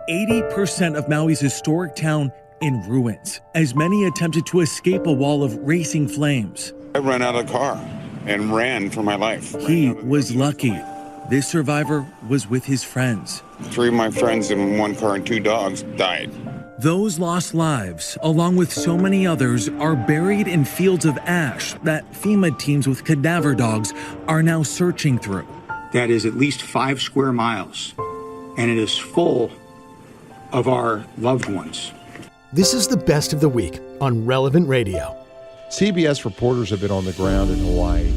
80% of Maui's historic town in ruins, as many attempted to escape a wall of racing flames. I ran out of the car and ran for my life. He was lucky. This survivor was with his friends. 3 of my friends in one car and 2 dogs died. Those lost lives, along with so many others, are buried in fields of ash that FEMA teams with cadaver dogs are now searching through. That is at least 5 square miles, and it is full of our loved ones. This is the best of the week on Relevant Radio. CBS reporters have been on the ground in Hawaii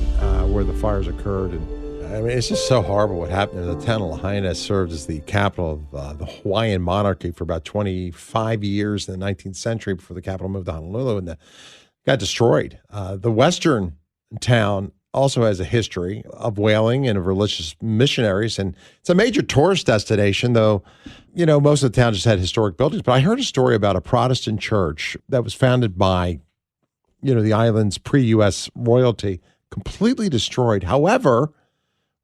where the fires occurred. And I mean, it's just so horrible what happened. The town of Lahaina served as the capital of the Hawaiian monarchy for about 25 years in the 19th century before the capital moved to Honolulu and got destroyed. The western town also has a history of whaling and of religious missionaries, and it's a major tourist destination, though, you know, most of the town just had historic buildings. But I heard a story about a Protestant church that was founded by, you know, the island's pre-U.S. royalty, completely destroyed. However,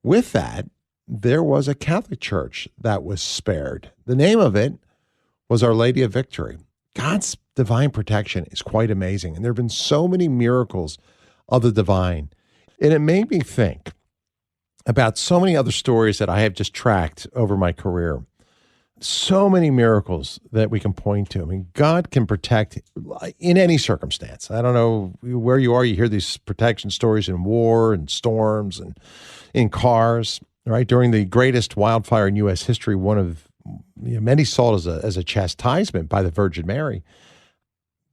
with that, there was a Catholic church that was spared. The name of it was Our Lady of Victory. God's divine protection is quite amazing, and there have been so many miracles of the divine. And it made me think about so many other stories that I have just tracked over my career. So many miracles that we can point to. I mean, God can protect in any circumstance. I don't know where you are. You hear these protection stories in war and storms and in cars, right? During the greatest wildfire in U.S. history, one of many saw it as a chastisement by the Virgin Mary.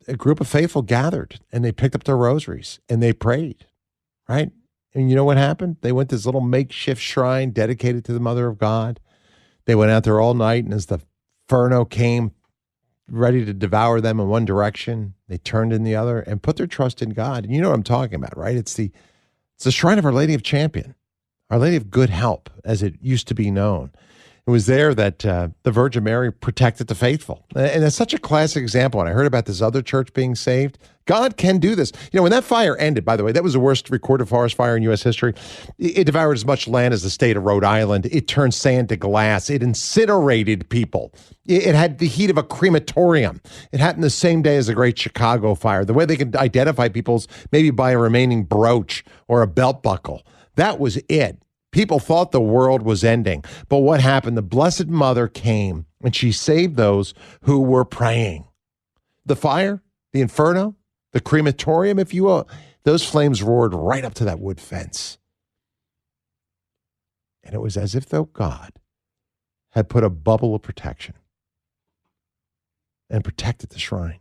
A group of faithful gathered and they picked up their rosaries and they prayed, right? And you know what happened? They went to this little makeshift shrine dedicated to the Mother of God. They went out there all night, and as the inferno came ready to devour them in one direction, they turned in the other and put their trust in God. And you know what I'm talking about, right? It's the shrine of Our Lady of Champion, Our Lady of Good Help, as it used to be known. It was there that the Virgin Mary protected the faithful. And it's such a classic example. And I heard about this other church being saved. God can do this. You know, when that fire ended, by the way, that was the worst recorded forest fire in U.S. history. It devoured as much land as the state of Rhode Island. It turned sand to glass. It incinerated people. It had the heat of a crematorium. It happened the same day as the Great Chicago Fire. The way they could identify people's maybe by a remaining brooch or a belt buckle. That was it. People thought the world was ending. But what happened? The Blessed Mother came and she saved those who were praying. The fire, the inferno, the crematorium, if you will, those flames roared right up to that wood fence. And it was as if though God had put a bubble of protection and protected the shrine.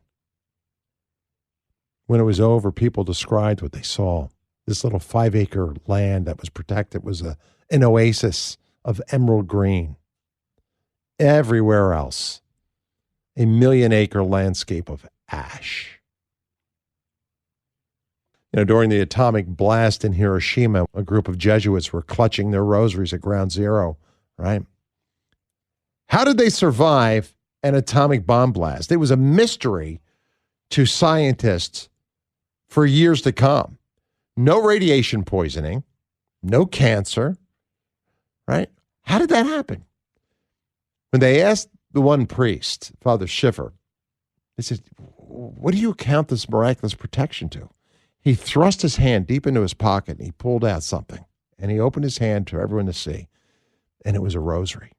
When it was over, people described what they saw. This little 5-acre land that was protected was an oasis of emerald green. Everywhere else, a 1,000,000-acre landscape of ash. You know, during the atomic blast in Hiroshima, a group of Jesuits were clutching their rosaries at ground zero, right? How did they survive an atomic bomb blast? It was a mystery to scientists for years to come. No radiation poisoning, no cancer, right? How did that happen? When they asked the one priest, Father Schiffer, they said, what do you account this miraculous protection to? He thrust his hand deep into his pocket and he pulled out something. And he opened his hand to everyone to see. And it was a rosary.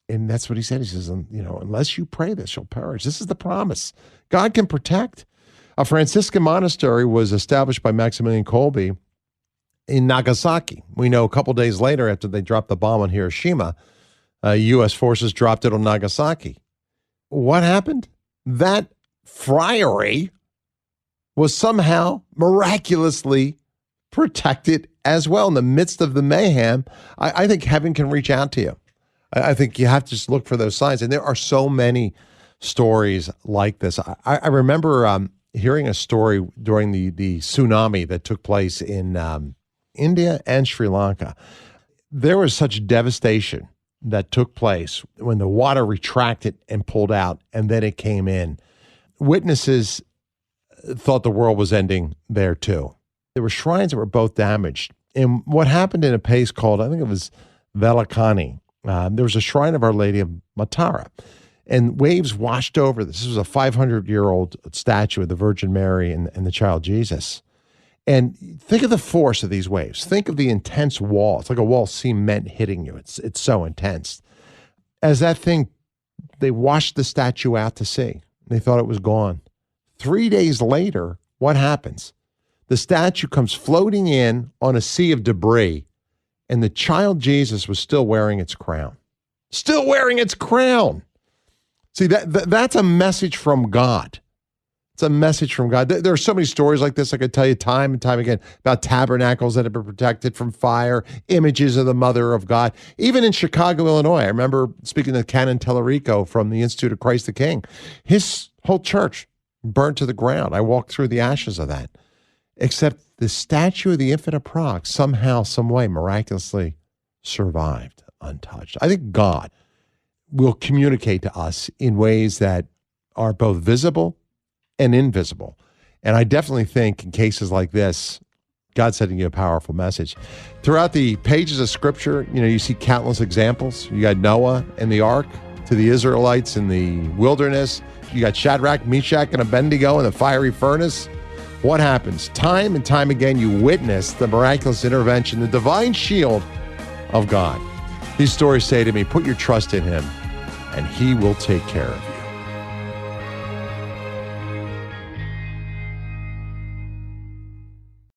And that's what he said. He says, you know, unless you pray this, you'll perish. This is the promise. God can protect. A Franciscan monastery was established by Maximilian Kolbe in Nagasaki. We know a couple days later, after they dropped the bomb on Hiroshima, U.S. forces dropped it on Nagasaki. What happened? That friary was somehow miraculously protected as well. In the midst of the mayhem, I think heaven can reach out to you. I think you have to just look for those signs. And there are so many stories like this. I remember hearing a story during the tsunami that took place in India and Sri Lanka. There was such devastation that took place when the water retracted and pulled out, and then it came in. Witnesses thought the world was ending there too. There were shrines that were both damaged. And what happened in a place called, I think it was Velakani, there was a shrine of Our Lady of Matara, and waves washed over this. This was a 500-year-old statue of the Virgin Mary and the child Jesus. And think of the force of these waves. Think of the intense wall. It's like a wall of cement hitting you. It's so intense. As that thing, they washed the statue out to sea. They thought it was gone. 3 days later, what happens? The statue comes floating in on a sea of debris, and the child Jesus was still wearing its crown. Still wearing its crown. See, that's a message from God. It's a message from God. There are so many stories like this I could tell you time and time again about tabernacles that have been protected from fire, images of the Mother of God. Even in Chicago, Illinois, I remember speaking to Canon Tellerico from the Institute of Christ the King. His whole church burned to the ground. I walked through the ashes of that. Except the statue of the Infant of Prague somehow, some way, miraculously survived untouched. I think God will communicate to us in ways that are both visible and invisible. And I definitely think in cases like this, God's sending you a powerful message. Throughout the pages of Scripture, you see countless examples. You got Noah and the ark to the Israelites in the wilderness. You got Shadrach, Meshach, and Abednego in the fiery furnace. What happens? Time and time again, you witness the miraculous intervention, the divine shield of God. These stories say to me, put your trust in him, and he will take care of you.